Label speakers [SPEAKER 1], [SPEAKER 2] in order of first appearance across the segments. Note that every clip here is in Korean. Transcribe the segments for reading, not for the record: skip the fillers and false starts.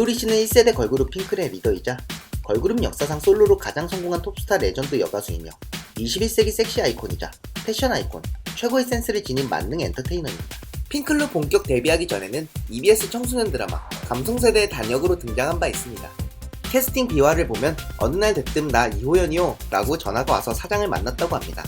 [SPEAKER 1] 이효리 씨는 1세대 걸그룹 핑클의 리더이자 걸그룹 역사상 솔로로 가장 성공한 톱스타 레전드 여가수이며 21세기 섹시 아이콘이자 패션 아이콘, 최고의 센스를 지닌 만능 엔터테이너입니다. 핑클로 본격 데뷔하기 전에는 EBS 청소년 드라마 감성세대의 단역으로 등장한 바 있습니다. 캐스팅 비화를 보면 어느 날 대뜸 나 이호연이요 라고 전화가 와서 사장을 만났다고 합니다.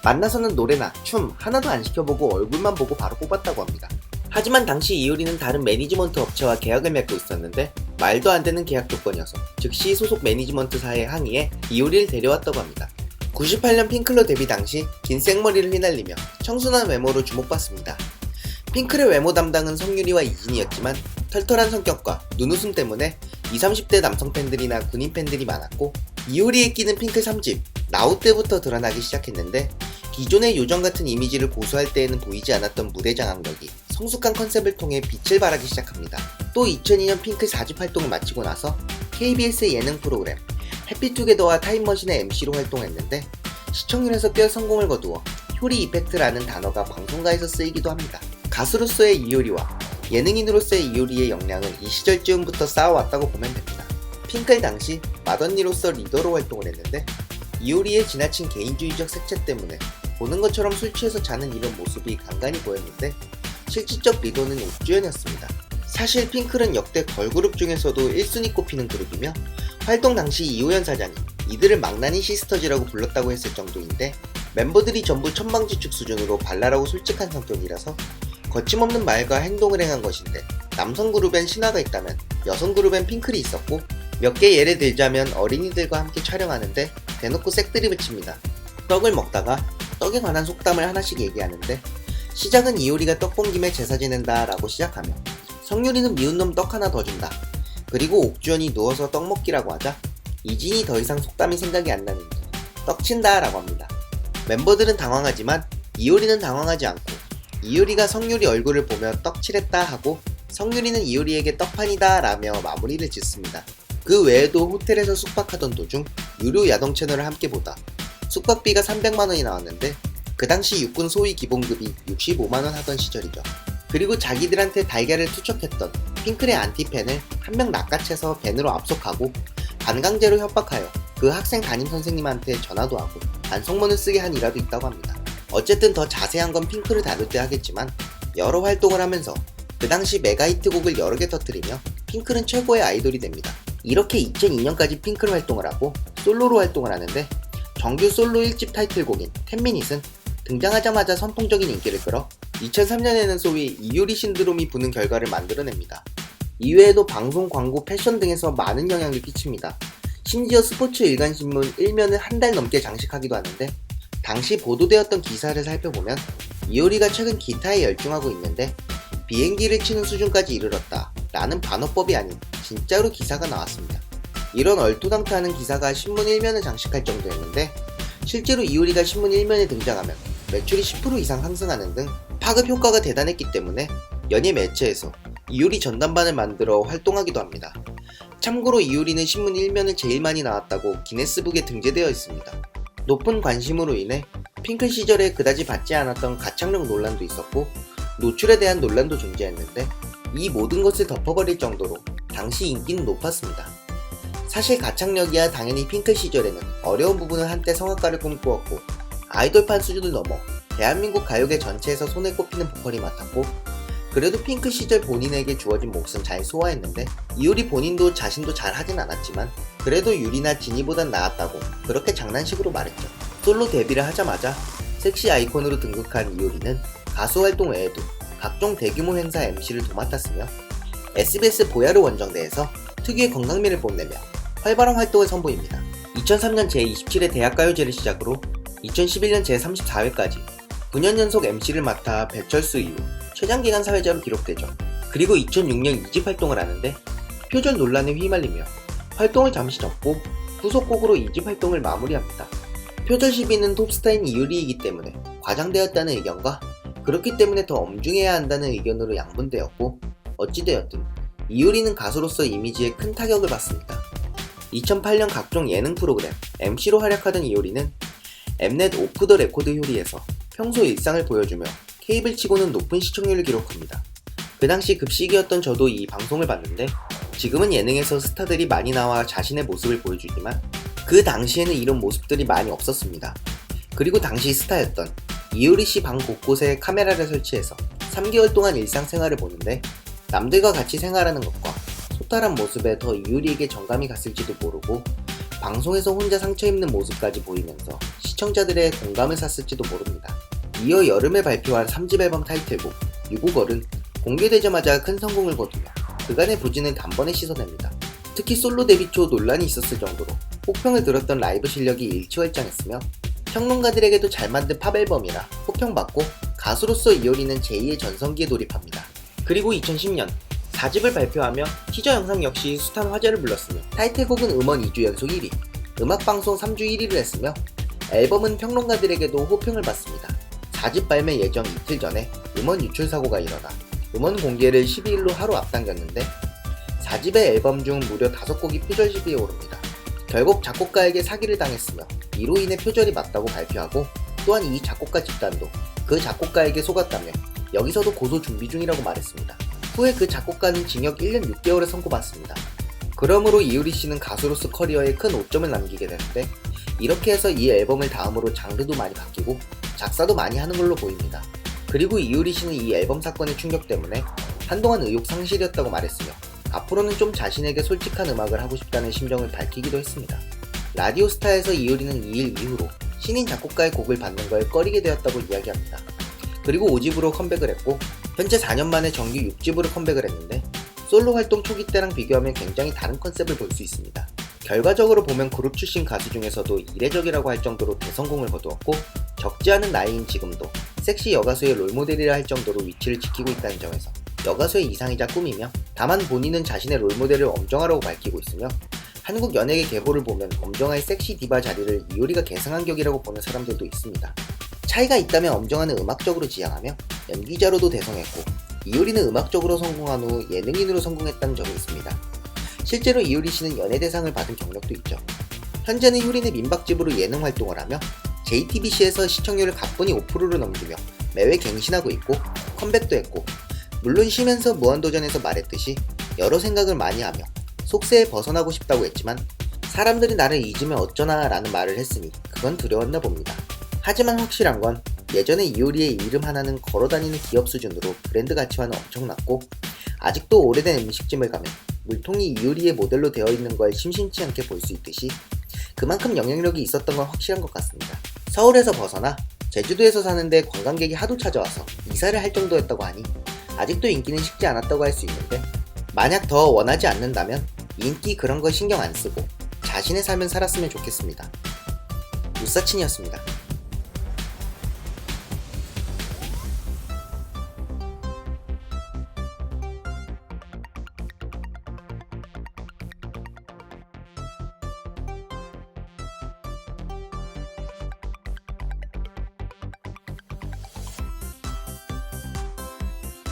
[SPEAKER 1] 만나서는 노래나 춤 하나도 안 시켜보고 얼굴만 보고 바로 뽑았다고 합니다. 하지만 당시 이효리는 다른 매니지먼트 업체와 계약을 맺고 있었는데 말도 안 되는 계약 조건이어서 즉시 소속 매니지먼트사에 항의해 이효리를 데려왔다고 합니다. 98년 핑클로 데뷔 당시 긴 생머리를 휘날리며 청순한 외모로 주목받습니다. 핑클의 외모 담당은 성유리와 이진이었지만 털털한 성격과 눈웃음 때문에 20, 30대 남성 팬들이나 군인 팬들이 많았고 이효리에 끼는 핑클 3집 나우 때부터 드러나기 시작했는데 기존의 요정 같은 이미지를 고수할 때에는 보이지 않았던 무대 장악력이 성숙한 컨셉을 통해 빛을 발하기 시작합니다. 또 2002년 핑클 4집 활동을 마치고 나서 KBS 예능 프로그램 해피투게더와 타임머신의 MC로 활동했는데 시청률에서 꽤 성공을 거두어 효리 이펙트라는 단어가 방송가에서 쓰이기도 합니다. 가수로서의 이효리와 예능인으로서의 이효리의 역량은 이 시절쯤부터 쌓아왔다고 보면 됩니다. 핑클 당시 맏언니로서 리더로 활동을 했는데 이효리의 지나친 개인주의적 색채 때문에 보는 것처럼 술 취해서 자는 이런 모습이 간간히 보였는데 실질적 리더는 옥주현이었습니다. 사실 핑클은 역대 걸그룹 중에서도 1순위 꼽히는 그룹이며 활동 당시 이호연 사장이 이들을 망나니 시스터즈라고 불렀다고 했을 정도인데 멤버들이 전부 천방지축 수준으로 발랄하고 솔직한 성격이라서 거침없는 말과 행동을 행한 것인데 남성 그룹엔 신화가 있다면 여성 그룹엔 핑클이 있었고 몇 개 예를 들자면 어린이들과 함께 촬영하는데 대놓고 색드립을 칩니다. 떡을 먹다가 떡에 관한 속담을 하나씩 얘기하는데 시작은 이효리가 떡 본 김에 제사 지낸다 라고 시작하며 성유리는 미운 놈 떡 하나 더 준다. 그리고 옥주현이 누워서 떡 먹기라고 하자 이진이 더 이상 속담이 생각이 안 나니 떡친다 라고 합니다. 멤버들은 당황하지만 이효리는 당황하지 않고 이효리가 성유리 얼굴을 보며 떡칠했다 하고 성유리는 이효리에게 떡판이다 라며 마무리를 짓습니다. 그 외에도 호텔에서 숙박하던 도중 유료 야동 채널을 함께 보다 숙박비가 300만원이 나왔는데 그 당시 육군 소위 기본급이 65만원 하던 시절이죠. 그리고 자기들한테 달걀을 투척했던 핑클의 안티팬을 한 명 낚아채서 밴으로 압속하고 반강제로 협박하여 그 학생 담임선생님한테 전화도 하고 반성문을 쓰게 한 일화도 있다고 합니다. 어쨌든 더 자세한 건 핑클을 다룰 때 하겠지만 여러 활동을 하면서 그 당시 메가히트곡을 여러 개 터뜨리며 핑클은 최고의 아이돌이 됩니다. 이렇게 2002년까지 핑클 활동을 하고 솔로로 활동을 하는데 정규 솔로 1집 타이틀곡인 10미닛은 등장하자마자 선풍적인 인기를 끌어 2003년에는 소위 이효리 신드롬이 부는 결과를 만들어냅니다. 이외에도 방송, 광고, 패션 등에서 많은 영향을 끼칩니다. 심지어 스포츠 일간신문 1면을 한 달 넘게 장식하기도 하는데 당시 보도되었던 기사를 살펴보면 이효리가 최근 기타에 열중하고 있는데 비행기를 치는 수준까지 이르렀다 라는 반어법이 아닌 진짜로 기사가 나왔습니다. 이런 얼토당토하는 기사가 신문 1면을 장식할 정도였는데 실제로 이효리가 신문 1면에 등장하면 매출이 10% 이상 상승하는 등 파급 효과가 대단했기 때문에 연예 매체에서 이효리 전담반을 만들어 활동하기도 합니다. 참고로 이효리는 신문 1면을 제일 많이 나왔다고 기네스북에 등재되어 있습니다. 높은 관심으로 인해 핑클 시절에 그다지 받지 않았던 가창력 논란도 있었고 노출에 대한 논란도 존재했는데 이 모든 것을 덮어버릴 정도로 당시 인기는 높았습니다. 사실 가창력이야 당연히 핑클 시절에는 어려운 부분을 한때 성악가를 꿈꾸었고 아이돌판 수준을 넘어 대한민국 가요계 전체에서 손에 꼽히는 보컬이 맡았고 그래도 핑클 시절 본인에게 주어진 몫은 잘 소화했는데 이효리 본인도 자신도 잘 하진 않았지만 그래도 유리나 진이보단 나았다고 그렇게 장난식으로 말했죠. 솔로 데뷔를 하자마자 섹시 아이콘으로 등극한 이효리는 가수 활동 외에도 각종 대규모 행사 MC를 도맡았으며 SBS 보야르 원정대에서 특유의 건강미를 뽐내며 활발한 활동을 선보입니다. 2003년 제27회 대학가요제를 시작으로 2011년 제34회까지 9년 연속 MC를 맡아 배철수 이후 최장기간 사회자로 기록되죠. 그리고 2006년 2집 활동을 하는데 표절 논란에 휘말리며 활동을 잠시 접고 후속곡으로 2집 활동을 마무리합니다. 표절 시비는 톱스타인 이효리이기 때문에 과장되었다는 의견과 그렇기 때문에 더 엄중해야 한다는 의견으로 양분되었고 어찌되었든 이효리는 가수로서 이미지에 큰 타격을 받습니다. 2008년 각종 예능 프로그램 MC로 활약하던 이효리는 엠넷 오프 더 레코드 효리에서 평소 일상을 보여주며 케이블 치고는 높은 시청률을 기록합니다. 그 당시 급식이었던 저도 이 방송을 봤는데 지금은 예능에서 스타들이 많이 나와 자신의 모습을 보여주지만 그 당시에는 이런 모습들이 많이 없었습니다. 그리고 당시 스타였던 이효리 씨 방 곳곳에 카메라를 설치해서 3개월 동안 일상생활을 보는데 남들과 같이 생활하는 것과 소탈한 모습에 더 이효리에게 정감이 갔을지도 모르고 방송에서 혼자 상처 입는 모습까지 보이면서 시청자들의 공감을 샀을지도 모릅니다. 이어 여름에 발표한 3집 앨범 타이틀곡 유고걸은 공개되자마자 큰 성공을 거두며 그간의 부진을 단번에 씻어냅니다. 특히 솔로 데뷔 초 논란이 있었을 정도로 혹평을 들었던 라이브 실력이 일취월장했으며 평론가들에게도 잘 만든 팝 앨범이라 호평받고 가수로서 이효리는 제2의 전성기에 돌입합니다. 그리고 2010년 4집을 발표하며 티저 영상 역시 숱한 화제를 불렀으며 타이틀곡은 음원 2주 연속 1위, 음악방송 3주 1위를 했으며 앨범은 평론가들에게도 호평을 받습니다. 4집 발매 예정 이틀 전에 음원 유출 사고가 일어나 음원 공개를 12일로 하루 앞당겼는데 4집의 앨범 중 무려 5곡이 표절 시비에 오릅니다. 결국 작곡가에게 사기를 당했으며 이로 인해 표절이 맞다고 발표하고 또한 이 작곡가 집단도 그 작곡가에게 속았다며 여기서도 고소 준비 중이라고 말했습니다. 후에 그 작곡가는 징역 1년 6개월을 선고받습니다. 그러므로 이효리 씨는 가수로서 커리어에 큰 오점을 남기게 되는데 이렇게 해서 이 앨범을 다음으로 장르도 많이 바뀌고 작사도 많이 하는 걸로 보입니다. 그리고 이효리 씨는 이 앨범 사건의 충격 때문에 한동안 의욕 상실이었다고 말했으며 앞으로는 좀 자신에게 솔직한 음악을 하고 싶다는 심정을 밝히기도 했습니다. 라디오스타에서 이효리는 이 일 이후로 신인 작곡가의 곡을 받는 걸 꺼리게 되었다고 이야기합니다. 그리고 5집으로 컴백을 했고 현재 4년 만에 정규 6집으로 컴백을 했는데 솔로 활동 초기 때랑 비교하면 굉장히 다른 컨셉을 볼 수 있습니다. 결과적으로 보면 그룹 출신 가수 중에서도 이례적이라고 할 정도로 대성공을 거두었고 적지 않은 나이인 지금도 섹시 여가수의 롤모델이라 할 정도로 위치를 지키고 있다는 점에서 여가수의 이상이자 꿈이며 다만 본인은 자신의 롤모델을 엄정화라고 밝히고 있으며 한국 연예계 계보를 보면 엄정화의 섹시 디바 자리를 이효리가 계승한 격이라고 보는 사람들도 있습니다. 차이가 있다면 엄정화는 음악적으로 지향하며 연기자로도 대성했고 이효리는 음악적으로 성공한 후 예능인으로 성공했다는 점이 있습니다. 실제로 이효리 씨는 연예대상을 받은 경력도 있죠. 현재는 효린의 민박집으로 예능 활동을 하며 JTBC에서 시청률을 가뿐히 5%를 넘기며 매회 갱신하고 있고 컴백도 했고 물론 쉬면서 무한도전에서 말했듯이 여러 생각을 많이 하며 속세에 벗어나고 싶다고 했지만 사람들이 나를 잊으면 어쩌나 라는 말을 했으니 그건 두려웠나 봅니다. 하지만 확실한 건 예전에 이효리의 이름 하나는 걸어다니는 기업 수준으로 브랜드 가치와는 엄청났고 아직도 오래된 음식점을 가면 물통이 이효리의 모델로 되어 있는 걸 심심치 않게 볼 수 있듯이 그만큼 영향력이 있었던 건 확실한 것 같습니다. 서울에서 벗어나 제주도에서 사는데 관광객이 하도 찾아와서 이사를 할 정도였다고 하니 아직도 인기는 식지 않았다고 할 수 있는데 만약 더 원하지 않는다면 인기 그런 거 신경 안 쓰고 자신의 삶을 살았으면 좋겠습니다. 우사친이었습니다.